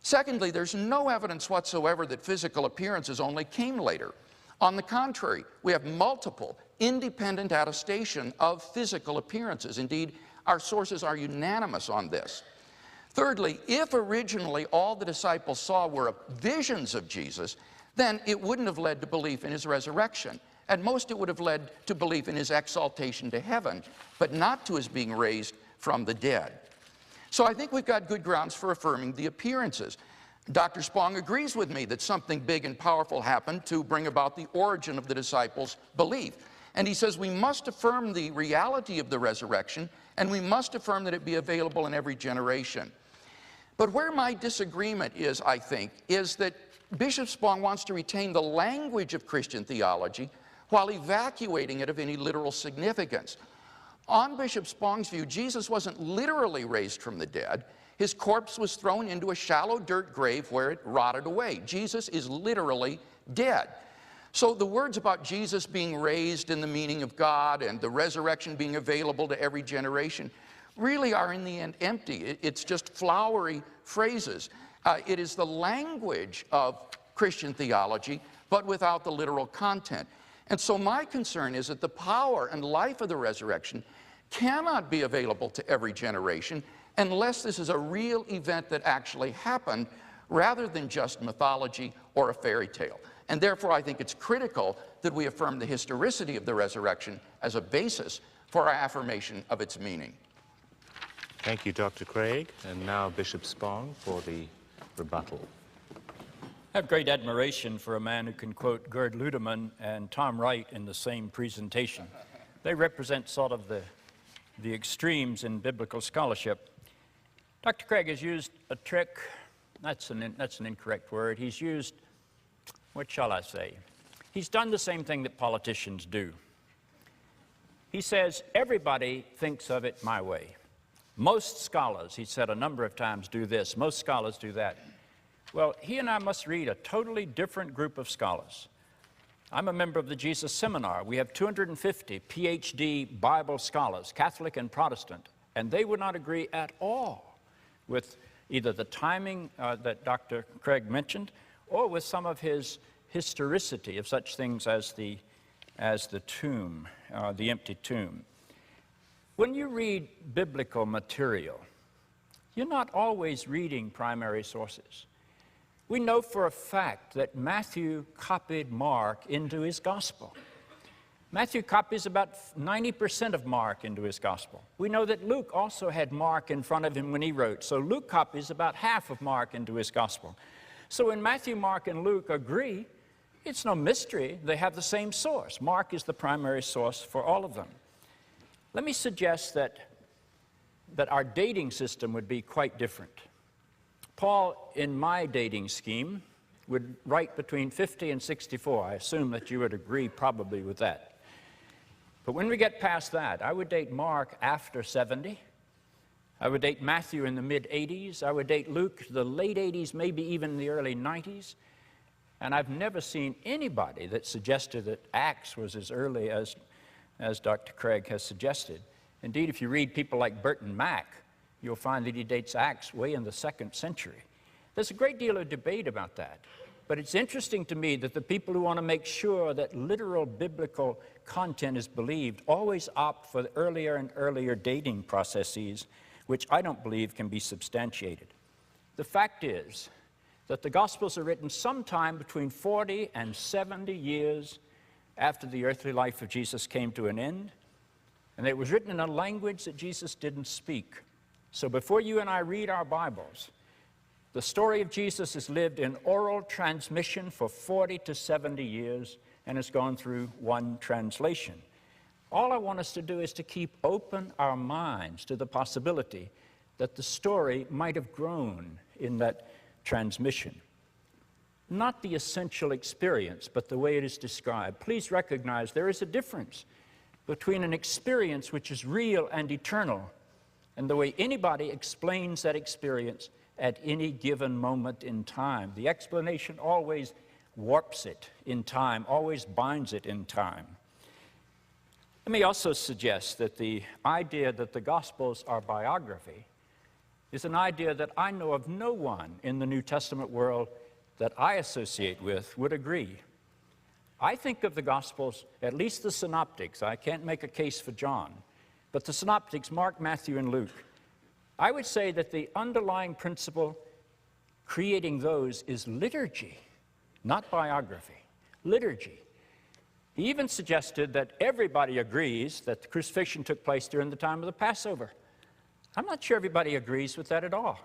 Secondly, there's no evidence whatsoever that physical appearances only came later. On the contrary, we have multiple independent attestation of physical appearances. Indeed, our sources are unanimous on this. Thirdly, if originally all the disciples saw were visions of Jesus, then it wouldn't have led to belief in his resurrection. At most, it would have led to belief in his exaltation to heaven, but not to his being raised from the dead. So I think we've got good grounds for affirming the appearances. Dr. Spong agrees with me that something big and powerful happened to bring about the origin of the disciples' belief. And he says we must affirm the reality of the resurrection, and we must affirm that it be available in every generation. But where my disagreement is, I think, is that Bishop Spong wants to retain the language of Christian theology while evacuating it of any literal significance. On Bishop Spong's view, Jesus wasn't literally raised from the dead. His corpse was thrown into a shallow dirt grave where it rotted away. Jesus is literally dead. So the words about Jesus being raised in the meaning of God and the resurrection being available to every generation really are in the end empty. It's just flowery phrases. It is the language of Christian theology, but without the literal content. And so my concern is that the power and life of the resurrection cannot be available to every generation unless this is a real event that actually happened rather than just mythology or a fairy tale. And therefore, I think it's critical that we affirm the historicity of the resurrection as a basis for our affirmation of its meaning. Thank you, Dr. Craig. And now Bishop Spong for the rebuttal. I have great admiration for a man who can quote Gerd Ludemann and Tom Wright in the same presentation. They represent sort of the extremes in biblical scholarship. Dr. Craig has used a trick. That's an incorrect word. He's used, what shall I say? He's done the same thing that politicians do. He says, everybody thinks of it my way. Most scholars, he said a number of times, do this. Most scholars do that. Well, he and I must read a totally different group of scholars. I'm a member of the Jesus Seminar. We have 250 PhD Bible scholars, Catholic and Protestant, and they would not agree at all with either the timing that Dr. Craig mentioned or with some of his historicity of such things as the tomb, the empty tomb. When you read biblical material, you're not always reading primary sources. We know for a fact that Matthew copied Mark into his gospel. Matthew copies about 90% of Mark into his gospel. We know that Luke also had Mark in front of him when he wrote, so Luke copies about half of Mark into his gospel. So when Matthew, Mark, and Luke agree, it's no mystery. They have the same source. Mark is the primary source for all of them. Let me suggest that our dating system would be quite different. Paul, in my dating scheme, would write between 50 and 64. I assume that you would agree probably with that. But when we get past that, I would date Mark after 70. I would date Matthew in the mid-80s. I would date Luke the late 80s, maybe even the early 90s. And I've never seen anybody that suggested that Acts was as early as Dr. Craig has suggested. Indeed, if you read people like Burton Mack, you'll find that he dates Acts way in the 2nd century. There's a great deal of debate about that. But it's interesting to me that the people who want to make sure that literal biblical content is believed always opt for the earlier and earlier dating processes, which I don't believe can be substantiated. The fact is that the Gospels are written sometime between 40 and 70 years after the earthly life of Jesus came to an end, and it was written in a language that Jesus didn't speak. So before you and I read our Bibles, the story of Jesus is lived in oral transmission for 40 to 70 years and has gone through one translation. All I want us to do is to keep open our minds to the possibility that the story might have grown in that transmission. Not the essential experience, but the way it is described. Please recognize there is a difference between an experience which is real and eternal and the way anybody explains that experience at any given moment in time. The explanation always warps it in time, always binds it in time. Let me also suggest that the idea that the Gospels are biography is an idea that I know of no one in the New Testament world that I associate with would agree. I think of the Gospels, at least the synoptics. I can't make a case for John, but the synoptics, Mark, Matthew, and Luke. I would say that the underlying principle creating those is liturgy, not biography. Liturgy. He even suggested that everybody agrees that the crucifixion took place during the time of the Passover. I'm not sure everybody agrees with that at all.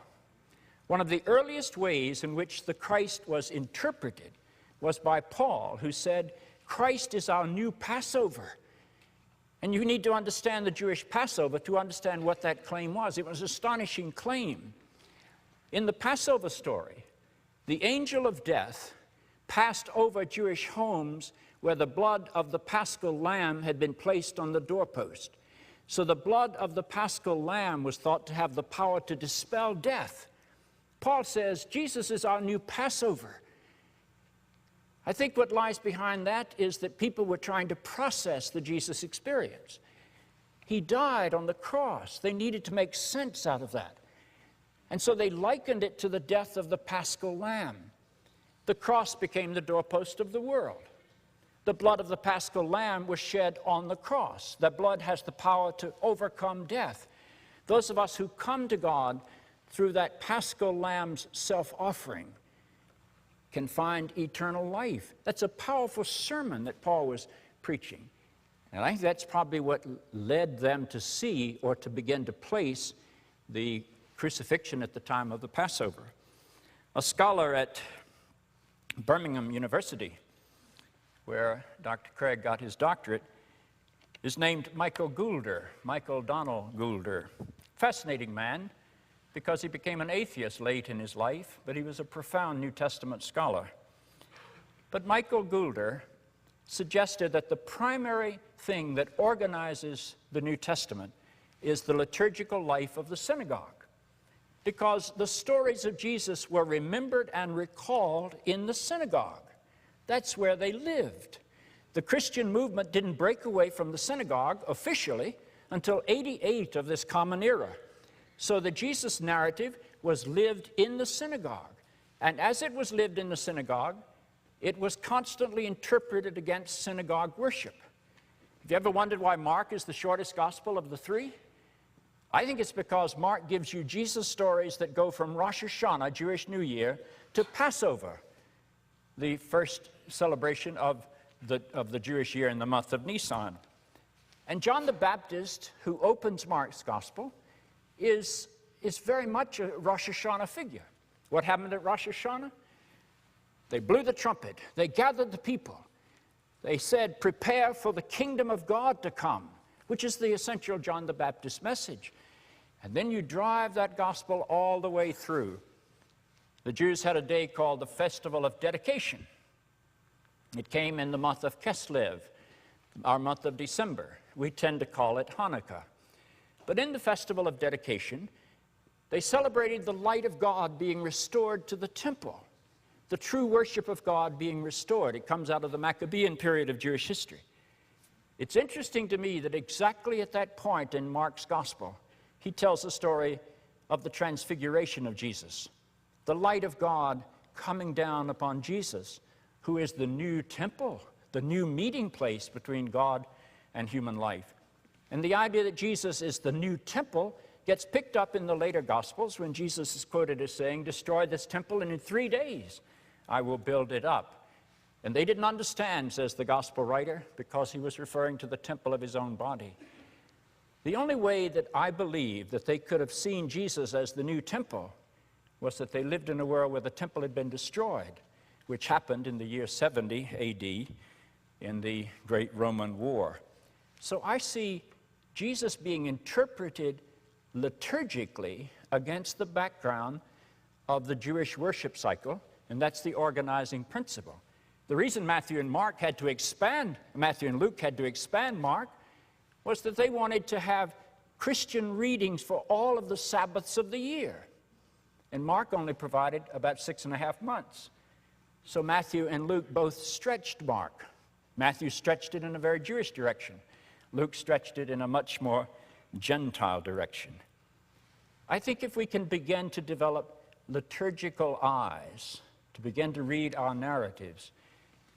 One of the earliest ways in which the Christ was interpreted was by Paul, who said, Christ is our new Passover. And you need to understand the Jewish Passover to understand what that claim was. It was an astonishing claim. In the Passover story, the angel of death passed over Jewish homes where the blood of the paschal lamb had been placed on the doorpost. So the blood of the paschal lamb was thought to have the power to dispel death. Paul says, Jesus is our new Passover. I think what lies behind that is that people were trying to process the Jesus experience. He died on the cross. They needed to make sense out of that. And so they likened it to the death of the paschal lamb. The cross became the doorpost of the world. The blood of the paschal lamb was shed on the cross. That blood has the power to overcome death. Those of us who come to God through that paschal lamb's self-offering can find eternal life. That's a powerful sermon that Paul was preaching. And I think that's probably what led them to see or to begin to place the crucifixion at the time of the Passover. A scholar at Birmingham University, where Dr. Craig got his doctorate, is named Michael Donald Goulder. Fascinating man, because he became an atheist late in his life, but he was a profound New Testament scholar. But Michael Goulder suggested that the primary thing that organizes the New Testament is the liturgical life of the synagogue, because the stories of Jesus were remembered and recalled in the synagogue. That's where they lived. The Christian movement didn't break away from the synagogue officially until 88 of this Common Era. So the Jesus narrative was lived in the synagogue. And as it was lived in the synagogue, it was constantly interpreted against synagogue worship. Have you ever wondered why Mark is the shortest gospel of the three? I think it's because Mark gives you Jesus stories that go from Rosh Hashanah, Jewish New Year, to Passover, the first celebration of the Jewish year in the month of Nisan. And John the Baptist, who opens Mark's gospel, is very much a Rosh Hashanah figure. What happened at Rosh Hashanah? They blew the trumpet. They gathered the people. They said, prepare for the kingdom of God to come, which is the essential John the Baptist message. And then you drive that gospel all the way through. The Jews had a day called the Festival of Dedication. It came in the month of Kislev, our month of December. We tend to call it Hanukkah. But in the Festival of Dedication, they celebrated the light of God being restored to the temple, the true worship of God being restored. It comes out of the Maccabean period of Jewish history. It's interesting to me that exactly at that point in Mark's gospel, he tells the story of the transfiguration of Jesus, the light of God coming down upon Jesus, who is the new temple, the new meeting place between God and human life. And the idea that Jesus is the new temple gets picked up in the later Gospels when Jesus is quoted as saying, destroy this temple and in 3 days I will build it up. And they didn't understand, says the Gospel writer, because he was referring to the temple of his own body. The only way that I believe that they could have seen Jesus as the new temple was that they lived in a world where the temple had been destroyed, which happened in the year 70 AD in the Great Roman War. So I see Jesus being interpreted liturgically against the background of the Jewish worship cycle, and that's the organizing principle. The reason Matthew and Luke had to expand Mark was that they wanted to have Christian readings for all of the Sabbaths of the year. And Mark only provided about 6.5 months. So Matthew and Luke both stretched Mark. Matthew stretched it in a very Jewish direction. Luke stretched it in a much more Gentile direction. I think if we can begin to develop liturgical eyes, to begin to read our narratives,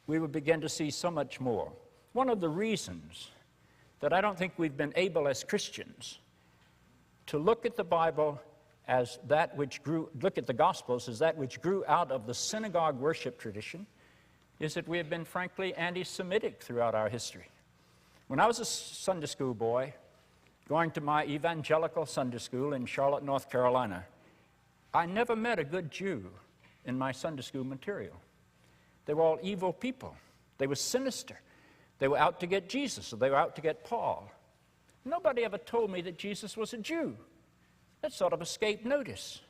we will begin to see so much more. One of the reasons that I don't think we've been able as Christians to look at the Bible as that which look at the Gospels as that which grew out of the synagogue worship tradition is that we have been frankly anti-Semitic throughout our history. When I was a Sunday school boy, going to my evangelical Sunday school in Charlotte, North Carolina, I never met a good Jew in my Sunday school material. They were all evil people. They were sinister. They were out to get Jesus, or they were out to get Paul. Nobody ever told me that Jesus was a Jew. That sort of escaped notice.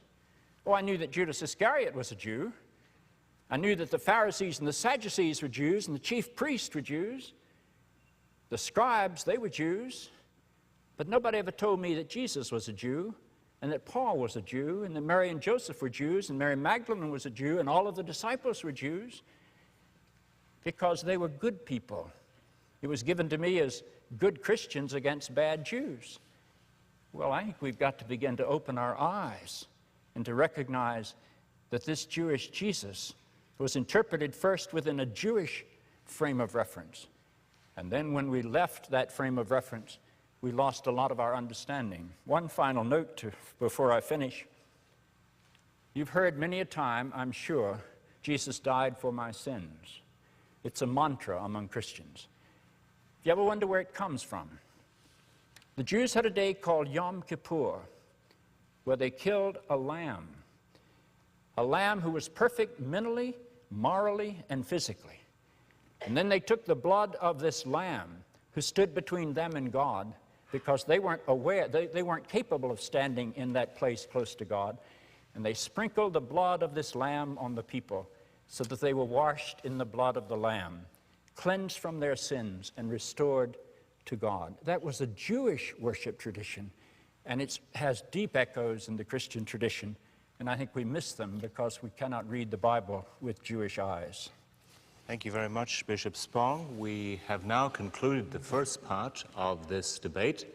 Oh, I knew that Judas Iscariot was a Jew. I knew that the Pharisees and the Sadducees were Jews, and the chief priests were Jews. The scribes, they were Jews. But nobody ever told me that Jesus was a Jew, and that Paul was a Jew, and that Mary and Joseph were Jews, and Mary Magdalene was a Jew, and all of the disciples were Jews, because they were good people. It was given to me as good Christians against bad Jews. Well, I think we've got to begin to open our eyes and to recognize that this Jewish Jesus was interpreted first within a Jewish frame of reference. And then when we left that frame of reference, we lost a lot of our understanding. One final note before I finish. You've heard many a time, I'm sure, Jesus died for my sins. It's a mantra among Christians. You ever wonder where it comes from? The Jews had a day called Yom Kippur. where they killed a lamb who was perfect mentally, morally, and physically. And then they took the blood of this lamb who stood between them and God, because they weren't aware, they weren't capable of standing in that place close to God, and they sprinkled the blood of this lamb on the people so that they were washed in the blood of the lamb, cleansed from their sins and restored to God. That was a Jewish worship tradition, and it has deep echoes in the Christian tradition, and I think we miss them because we cannot read the Bible with Jewish eyes. Thank you very much, Bishop Spong. We have now concluded the first part of this debate,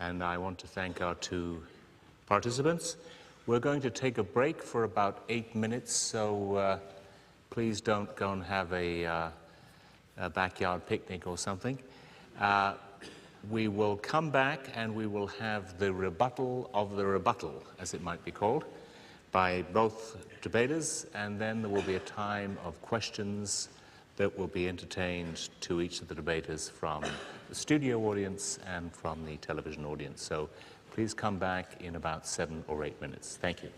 and I want to thank our two participants. We're going to take a break for about 8 minutes, so please don't go and have a backyard picnic or something. We will come back and we will have the rebuttal of the rebuttal, as it might be called, by both debaters, and then there will be a time of questions that will be entertained to each of the debaters from the studio audience and from the television audience. So please come back in about 7 or 8 minutes. Thank you.